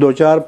2-4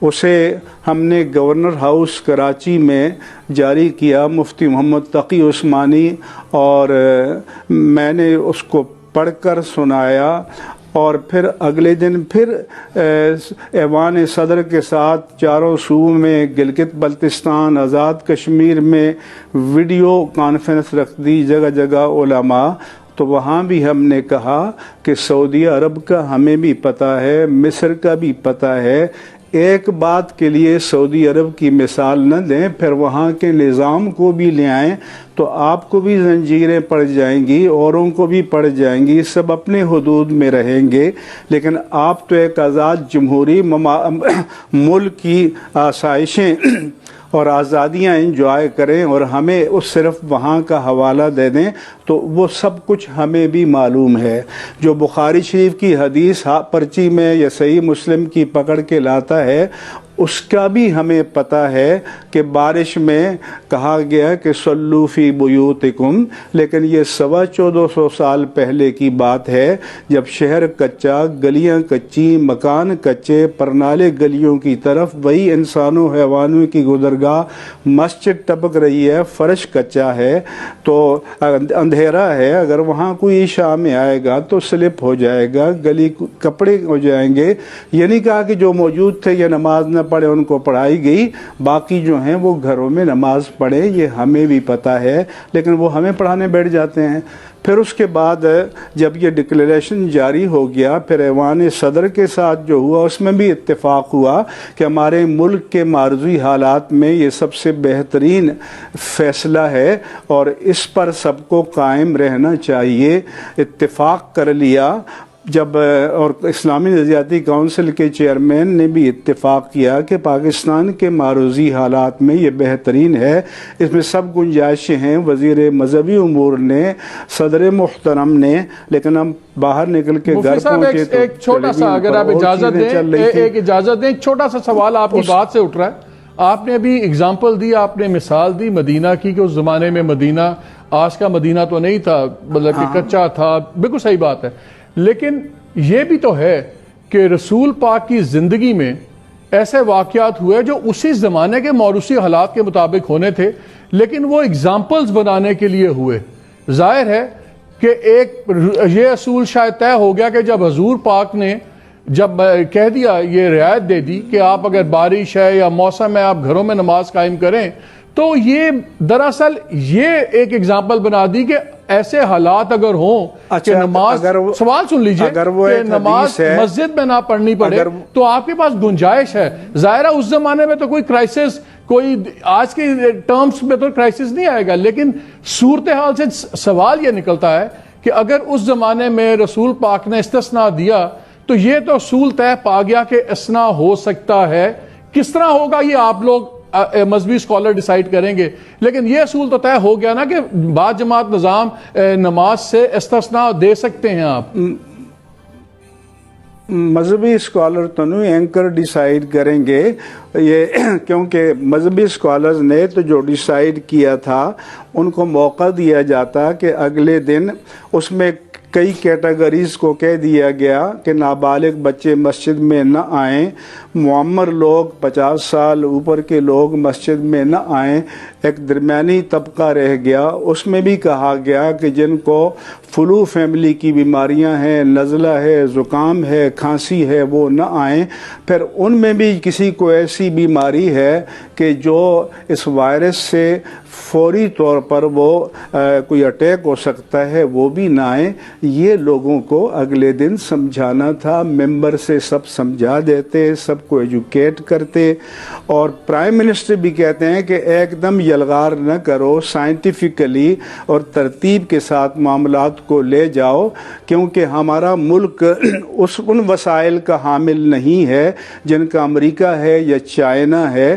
اسے ہم نے گورنر ہاؤس کراچی میں جاری کیا، مفتی محمد تقی عثمانی، اور میں نے اس کو پڑھ کر سنایا، اور پھر اگلے دن پھر ایوان صدر کے ساتھ چاروں صوبوں میں، گلگت بلتستان، آزاد کشمیر میں ویڈیو کانفرنس رکھ دی، جگہ جگہ علماء۔ تو وہاں بھی ہم نے کہا کہ سعودی عرب کا ہمیں بھی پتہ ہے، مصر کا بھی پتہ ہے، ایک بات کے لیے سعودی عرب کی مثال نہ دیں، پھر وہاں کے نظام کو بھی لے آئیں تو آپ کو بھی زنجیریں پڑ جائیں گی، اوروں کو بھی پڑ جائیں گی، سب اپنے حدود میں رہیں گے، لیکن آپ تو ایک آزاد جمہوری ملک کی آسائشیں اور آزادیاں انجوائے کریں اور ہمیں اس صرف وہاں کا حوالہ دے دیں، تو وہ سب کچھ ہمیں بھی معلوم ہے۔ جو بخاری شریف کی حدیث پرچی میں یا صحیح مسلم کی پکڑ کے لاتا ہے، اس کا بھی ہمیں پتہ ہے کہ بارش میں کہا گیا کہ صلو فی بیوتکم، لیکن یہ 1450 سال پہلے کی بات ہے، جب شہر کچا، گلیاں کچی، مکان کچے، پرنالے گلیوں کی طرف وہی انسانوں حیوانوں کی گزرگاہ، مسجد ٹپک رہی ہے، فرش کچا ہے، تو اندھیرا ہے، اگر وہاں کوئی عشاء میں آئے گا تو سلپ ہو جائے گا، گلی کپڑے ہو جائیں گے۔ یہ نہیں کہا کہ جو موجود تھے یہ نماز نہ پڑھے، ان کو پڑھائی گئی، باقی جو ہیں وہ گھروں میں نماز پڑھے، یہ ہمیں بھی پتہ ہے، لیکن وہ ہمیں پڑھانے بیٹھ جاتے ہیں۔ پھر اس کے بعد جب یہ ڈکلیریشن جاری ہو گیا، پھر ایوان صدر کے ساتھ جو ہوا اس میں بھی اتفاق ہوا کہ ہمارے ملک کے معرضی حالات میں یہ سب سے بہترین فیصلہ ہے اور اس پر سب کو قائم رہنا چاہیے۔ اتفاق کر لیا جب، اور اسلامی نظریاتی کونسل کے چیئرمین نے بھی اتفاق کیا کہ پاکستان کے معروضی حالات میں یہ بہترین ہے، اس میں سب گنجائشیں ہیں، وزیر مذہبی امور نے، صدر محترم نے، لیکن ہم باہر نکل کے گھر پہنچے تو ایک چھوٹا سا، اگر آپ اجازت دیں، ایک چھوٹا سا سوال آپ کی بات سے اٹھ رہا ہے۔ آپ نے ابھی اگزامپل دی، آپ نے مثال دی مدینہ کی، کہ اس زمانے میں مدینہ آج کا مدینہ تو نہیں تھا، مطلب کہ کچا تھا، بالکل صحیح بات ہے، لیکن یہ بھی تو ہے کہ رسول پاک کی زندگی میں ایسے واقعات ہوئے جو اسی زمانے کے موروثی حالات کے مطابق ہونے تھے، لیکن وہ اگزامپلز بنانے کے لیے ہوئے۔ ظاہر ہے کہ ایک یہ اصول شاید طے ہو گیا کہ جب حضور پاک نے جب کہہ دیا، یہ رعایت دے دی کہ آپ اگر بارش ہے یا موسم ہے آپ گھروں میں نماز قائم کریں، تو یہ دراصل یہ ایک اگزامپل بنا دی کہ ایسے حالات اگر ہوں کہ نماز، سوال سن لیجئے، کہ نماز مسجد میں نہ پڑھنی پڑے تو آپ کے پاس گنجائش ہے۔ ظاہرہ اس زمانے میں تو کوئی کرائسس، کوئی آج کے ٹرمز میں تو کرائسس نہیں آئے گا، لیکن صورتحال سے سوال یہ نکلتا ہے کہ اگر اس زمانے میں رسول پاک نے استثناء دیا تو یہ تو اصول طے پا گیا کہ استثناء ہو سکتا ہے۔ کس طرح ہوگا یہ آپ لوگ مذہبی اسکالر ڈیسائیڈ کریں گے، لیکن یہ اصول تو طے ہو گیا نا کہ با جماعت نظام نماز سے استثناء دے سکتے ہیں آپ۔ مذہبی اسکالر تو نہیں، اینکر ڈیسائیڈ کریں گے یہ، کیونکہ مذہبی اسکالرز نے تو جو ڈیسائیڈ کیا تھا ان کو موقع دیا جاتا کہ اگلے دن، اس میں کئی کیٹیگریز کو کہہ دیا گیا کہ نابالغ بچے مسجد میں نہ آئیں، معمر لوگ 50 سال اوپر کے لوگ مسجد میں نہ آئیں، ایک درمیانی طبقہ رہ گیا، اس میں بھی کہا گیا کہ جن کو فلو فیملی کی بیماریاں ہیں، نزلہ ہے، زکام ہے، کھانسی ہے، وہ نہ آئیں۔ پھر ان میں بھی کسی کو ایسی بیماری ہے کہ جو اس وائرس سے فوری طور پر وہ کوئی اٹیک ہو سکتا ہے، وہ بھی نہ آئیں۔ یہ لوگوں کو اگلے دن سمجھانا تھا، ممبر سے سب سمجھا دیتے، سب کو ایجوکیٹ کرتے، اور پرائم منسٹر بھی کہتے ہیں کہ ایک دم یلغار نہ کرو، سائنٹیفکلی اور ترتیب کے ساتھ معاملات کو لے جاؤ، کیونکہ ہمارا ملک ان وسائل کا حامل نہیں ہے جن کا امریکہ ہے یا چائنا ہے۔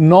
9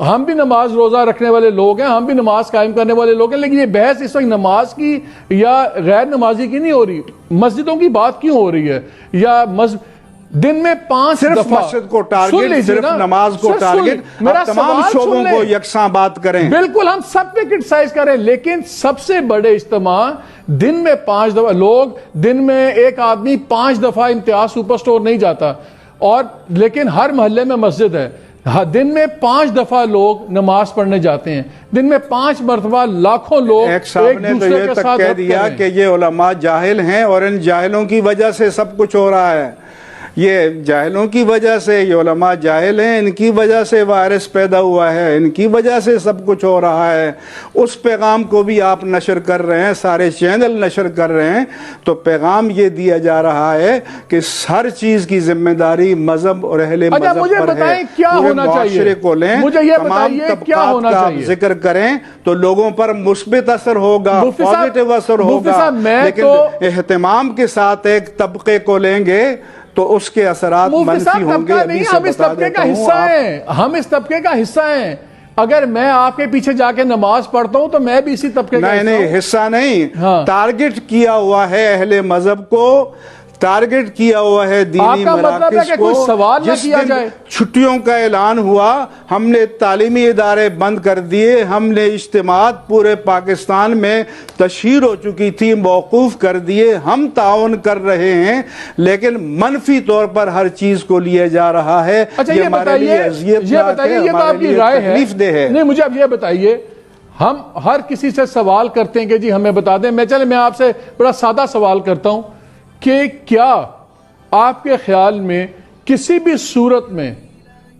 ہم بھی نماز روزہ رکھنے والے لوگ ہیں, ہم بھی نماز قائم کرنے والے لوگ ہیں, لیکن یہ بحث اس وقت نماز کی یا غیر نمازی کی نہیں ہو رہی. مسجدوں کی بات کیوں ہو رہی ہے؟ یا دن میں 5 صرف دفعہ مسجد کو ٹارگٹ, صرف نماز کو ٹارگٹ, تمام شعبوں کو یکساں بات کریں. بالکل, ہم سب پہ کرٹیسائز کریں, لیکن سب سے بڑے اجتماع دن میں 5 دفعہ, لوگ دن میں ایک آدمی 5 دفعہ امتیاز سپر سٹور نہیں جاتا, اور لیکن ہر محلے میں مسجد ہے. دن میں 5 دفعہ لوگ نماز پڑھنے جاتے ہیں, دن میں 5 مرتبہ لاکھوں لوگ ایک صاحب نے تو یہ تک کہہ دیا کہ یہ علماء جاہل ہیں اور ان جاہلوں کی وجہ سے سب کچھ ہو رہا ہے. یہ جاہلوں کی وجہ سے, یہ علماء جاہل ہیں, ان کی وجہ سے وائرس پیدا ہوا ہے, ان کی وجہ سے سب کچھ ہو رہا ہے. اس پیغام کو بھی آپ نشر کر رہے ہیں, سارے چینل نشر کر رہے ہیں. تو پیغام یہ دیا جا رہا ہے کہ ہر چیز کی ذمہ داری مذہب اور اہل مذہب مجھے پر بتائیں ہے. کیا پورے ہونا چاہیے, معاشرے کو لیں, مجھے یہ تمام بتائیے کیا طبقات ہونا کا چاہیے. ذکر کریں تو لوگوں پر مثبت اثر ہوگا, پازیٹیو اثر ہوگا. لیکن اہتمام کے ساتھ ایک طبقے کو لیں گے تو اس کے اثرات منفی ہوں گے. نہیں, ہم اس طبقے کا حصہ ہیں, ہم اس طبقے کا حصہ ہیں. اگر میں آپ کے پیچھے جا کے نماز پڑھتا ہوں تو میں بھی اسی طبقے کا حصہ ہوں. نہیں, حصہ نہیں, ٹارگٹ کیا ہوا ہے اہل مذہب کو, ٹارگٹ کیا ہوا ہے دینی مراکز کو. جس دن چھٹیوں کا اعلان ہوا ہم نے تعلیمی ادارے بند کر دیے, ہم نے اجتماعات پورے پاکستان میں تشہیر ہو چکی تھی موقوف کر دیے. ہم تعاون کر رہے ہیں لیکن منفی طور پر ہر چیز کو لیا جا رہا ہے. یہ ہمارے لیے اذیتناک ہے, ہمارے لیے تکلیف دہ ہے. نہیں, مجھے اب یہ بتائیے, ہم ہر کسی سے سوال کرتے ہیں کہ جی ہمیں بتا دیں. میں آپ سے بڑا سادہ سوال کرتا ہوں کہ کیا آپ کے خیال میں کسی بھی صورت میں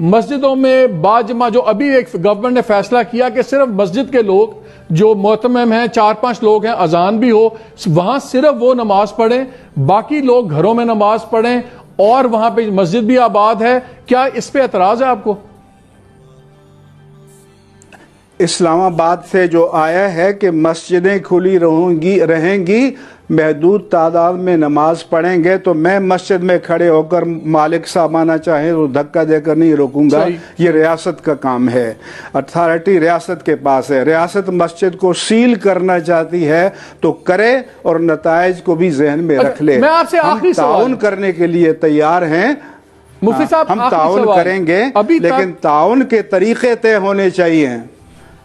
مسجدوں میں باجماع, جو ابھی ایک گورنمنٹ نے فیصلہ کیا کہ صرف مسجد کے لوگ جو معتمم ہیں 4-5 لوگ ہیں, اذان بھی ہو, وہاں صرف وہ نماز پڑھیں, باقی لوگ گھروں میں نماز پڑھیں, اور وہاں پہ مسجد بھی آباد ہے, کیا اس پہ اعتراض ہے آپ کو؟ اسلام آباد سے جو آیا ہے کہ مسجدیں کھلی رہیں گی, محدود تعداد میں نماز پڑھیں گے, تو میں مسجد میں کھڑے ہو کر مالک صاحب آنا چاہیں تو دھکا دے کر نہیں روکوں گا. یہ ریاست کا کام ہے, اتھارٹی ریاست کے پاس ہے. ریاست مسجد کو سیل کرنا چاہتی ہے تو کرے, اور نتائج کو بھی ذہن میں رکھ لے. ہم تعاون کرنے کے لیے تیار ہیں, مفتی صاحب ہم تعاون کریں گے, لیکن تعاون کے طریقے طے ہونے چاہیے.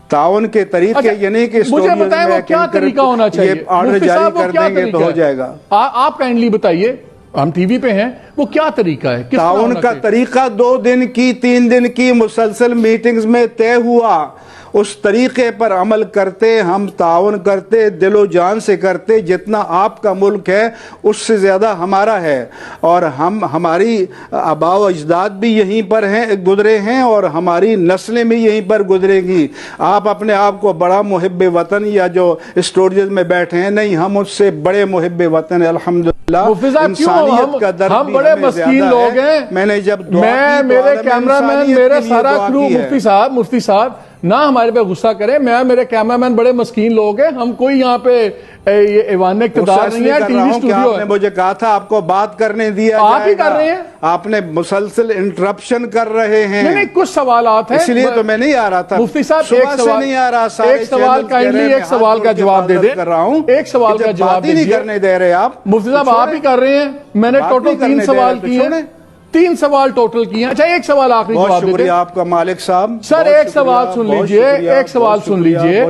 تعاون کے طریقے یہ نہیں کہ مجھے بتائیں وہ کیا طریقہ ہونا چاہیے, یہ آرڈر جاری کر دیں گے تو ہو جائے گا. آپ کائنڈلی بتائیے, ہم ٹی وی پہ ہیں, وہ کیا طریقہ ہے؟ تعاون کا طریقہ 2 دن کی 3 دن کی مسلسل میٹنگز میں طے ہوا. اس طریقے پر عمل کرتے, ہم تعاون کرتے, دل و جان سے کرتے. جتنا آپ کا ملک ہے اس سے زیادہ ہمارا ہے, اور ہماری آباء و اجداد بھی یہیں پر گزرے ہیں, اور ہماری نسلیں بھی یہیں پر گزرے گی. آپ اپنے آپ کو بڑا محب وطن یا جو اسٹوریج میں بیٹھے ہیں, نہیں, ہم اس سے بڑے محب وطن ہیں الحمدللہ. انسانیت کا درد ہم بڑے مسکین لوگ ہیں. میں نے جب میرے کیمرہ مین, میرا سارا کرو, مفتی صاحب نہ ہمارے پہ غصہ کریں, میرے کیمرامین بڑے مسکین لوگ ہیں, ہم کوئی یہاں پہ یہ ایوان اقتدار نہیں ہے, ٹی وی اسٹوڈیو ہے. آپ نے مجھے کہا تھا آپ کو بات کرنے دیا جائے گا, آپ ہی کر رہے ہیں, آپ نے مسلسل انٹرپشن کر رہے ہیں. نہیں, کچھ سوالات ہیں, اس لیے تو میں نہیں آ رہا تھا. مفتی صاحب ایک سوال کائنڈلی ایک سوال کا جواب دے دیں. ایک سوال کا جواب نہیں کرنے دے رہے آپ. مفتی صاحب آپ ہی کر رہے ہیں, میں نے ٹوٹل 3 سوال کیے ہیں, 3 سوال ٹوٹل کیے ہیں. اچھا, ایک سوال آخری جواب دے دیں. شکریہ آپ کا مالک صاحب. سر ایک سوال سن لیجئے, ایک سوال سن لیجئے,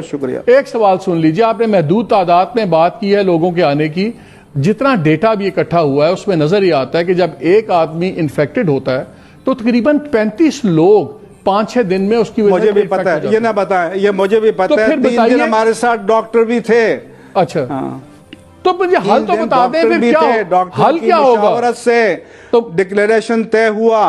ایک سوال سن لیجئے. آپ نے محدود تعداد میں بات کی ہے لوگوں کے آنے کی. جتنا ڈیٹا بھی اکٹھا ہوا ہے اس میں نظر یہ آتا ہے کہ جب ایک آدمی انفیکٹڈ ہوتا ہے تو تقریباً 35 لوگ 5-6 دن میں اس کی وجہ سے. مجھے بھی پتا ہے, یہ نہ بتائیں, یہ مجھے بھی پتا ہے. 3 دن ہمارے ساتھ ڈاکٹر بھی تھے. اچھا, تو مجھے حل تو بتا دیں پھر کیا حل کیا ہوگا. مشاورت سے تو ڈکلیریشن طے ہوا.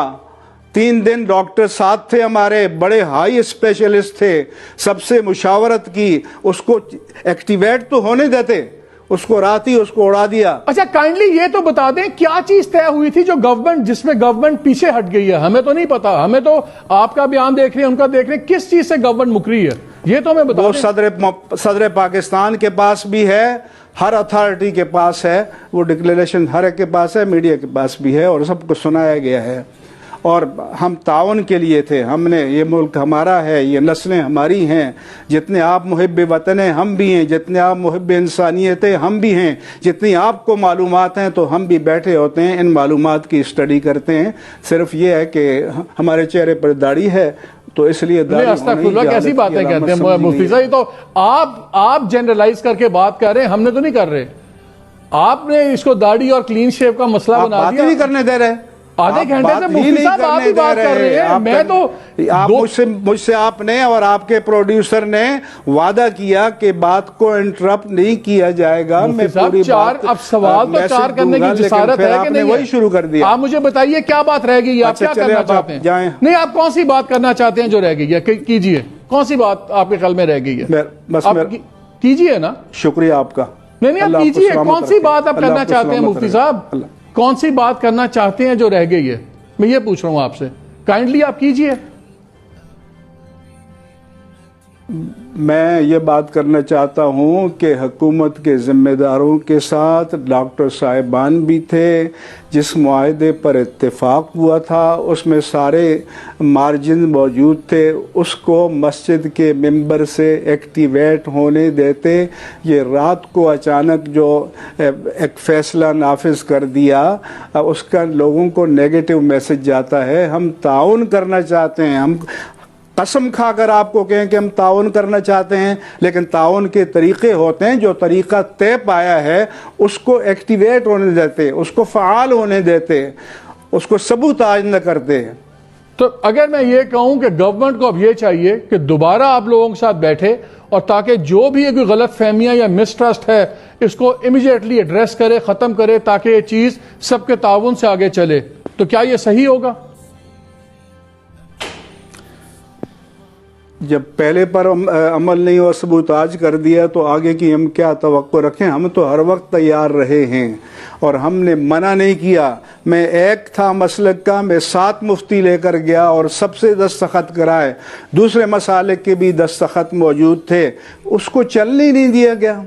3 دن ڈاکٹر ساتھ تھے ہمارے, بڑے ہائی اسپیشلسٹ تھے, سب سے مشاورت کی. اس کو ایکٹیویٹ تو ہونے دیتے, اس کو رات ہی اس کو اڑا دیا. اچھا, کائنڈلی یہ تو بتا دیں کیا چیز طے ہوئی تھی جو گورنمنٹ, جس میں گورنمنٹ پیچھے ہٹ گئی ہے. ہمیں تو نہیں پتا, ہمیں تو آپ کا بیان دیکھ رہے ہیں, ان کا دیکھ رہے ہیں, کس چیز سے گورنمنٹ مکری ہے یہ تو ہمیں بتا دیں. وہ صدر پاکستان کے پاس بھی ہے, ہر اتھارٹی کے پاس ہے, وہ ڈکلیریشن ہر ایک کے پاس ہے, میڈیا کے پاس بھی ہے, اور سب کو سنایا گیا ہے. اور ہم تعاون کے لیے تھے. ہم نے یہ ملک ہمارا ہے, یہ نسلیں ہماری ہیں, جتنے آپ محب وطن ہیں ہم بھی ہیں, جتنے آپ محب انسانیت ہیں ہم بھی ہیں, جتنی آپ کو معلومات ہیں تو ہم بھی بیٹھے ہوتے ہیں, ان معلومات کی اسٹڈی کرتے ہیں. صرف یہ ہے کہ ہمارے چہرے پر داڑھی ہے تو اس لیے کیسی باتیں کہتے ہیں مفتی صاحب؟ تو آپ جنرلائز کر کے بات کر رہے ہیں, ہم نے تو نہیں کر رہے. آپ نے اس کو داڑھی اور کلین شیو کا مسئلہ بنا دیا. نہیں کرنے دے رہے, آدھے گھنٹے سے مفتی صاحب آپ ہی بات کر رہے ہیں. میں تو مجھ سے آپ نے اور آپ کے پروڈیوسر نے وعدہ کیا کہ بات کو انٹرپٹ نہیں کیا جائے گا. مفتی صاحب اب سوال تو چار کرنے کی جسارت ہے کہ نہیں؟ وہی شروع کر دیا. آپ مجھے بتائیے کیا بات رہ گئی, آپ کیا کرنا چاہتے ہیں؟ نہیں, آپ کون سی بات کرنا چاہتے ہیں جو رہ گئی ہے, کیجئے. کون سی بات آپ کے خیال میں رہ گئی ہے؟ بس کیجئے نا. شکریہ آپ کا. نہیں آپ کیجئے. کون سی بات آپ کرنا چاہتے ہیں مفتی صاحب؟ کون سی بات کرنا چاہتے ہیں جو رہ گئی ہے؟ میں یہ پوچھ رہا ہوں آپ سے, کائنڈلی آپ کیجئے. میں یہ بات کرنا چاہتا ہوں کہ حکومت کے ذمہ داروں کے ساتھ ڈاکٹر صاحبان بھی تھے. جس معاہدے پر اتفاق ہوا تھا اس میں سارے مارجن موجود تھے. اس کو مسجد کے ممبر سے ایکٹیویٹ ہونے دیتے. یہ رات کو اچانک جو ایک فیصلہ نافذ کر دیا, اس کا لوگوں کو نیگیٹو میسج جاتا ہے. ہم تعاون کرنا چاہتے ہیں, ہم قسم کھا کر آپ کو کہیں کہ ہم تعاون کرنا چاہتے ہیں, لیکن تعاون کے طریقے ہوتے ہیں. جو طریقہ طے پایا ہے اس کو ایکٹیویٹ ہونے دیتے, اس کو فعال ہونے دیتے, اس کو سبوتاژ نہ کرتے. تو اگر میں یہ کہوں کہ گورنمنٹ کو اب یہ چاہیے کہ دوبارہ آپ لوگوں کے ساتھ بیٹھے اور تاکہ جو بھی کوئی غلط فہمیاں یا مسٹرسٹ ہے اس کو امیڈیٹلی ایڈریس کرے, ختم کرے, تاکہ یہ چیز سب کے تعاون سے آگے چلے, تو کیا یہ صحیح ہوگا؟ جب پہلے پر عمل نہیں اور سبوتاژ کر دیا تو آگے کی ہم کیا توقع رکھیں؟ ہم تو ہر وقت تیار رہے ہیں اور ہم نے منع نہیں کیا. میں ایک تھا مسلک کا, میں 7 مفتی لے کر گیا اور سب سے دستخط کرائے. دوسرے مسالک کے بھی دستخط موجود تھے. اس کو چلنے نہیں دیا گیا,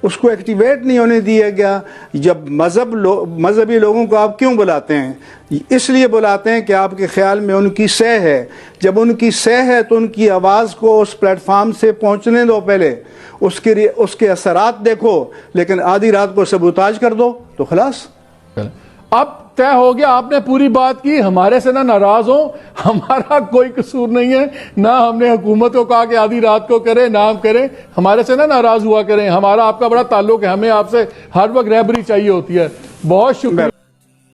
اس کو ایکٹیویٹ نہیں ہونے دیا گیا. جب مذہبی لوگوں کو آپ کیوں بلاتے ہیں؟ اس لیے بلاتے ہیں کہ آپ کے خیال میں ان کی سہ ہے. جب ان کی سہ ہے تو ان کی آواز کو اس پلیٹ فارم سے پہنچنے دو, پہلے اس کے اثرات دیکھو, لیکن آدھی رات کو سبوتاژ کر دو تو خلاص. اب طے ہو گیا, آپ نے پوری بات کی. ہمارے سے نہ ناراض ہوں, ہمارا کوئی قصور نہیں ہے, نہ ہم نے حکومت کو کہا کہ آدھی رات کو کرے, نہ ہم کریں. ہمارے سے نہ ناراض ہوا کریں, ہمارا آپ کا بڑا تعلق ہے, ہمیں آپ سے ہر وقت رہبری چاہیے ہوتی ہے. بہت شکریہ.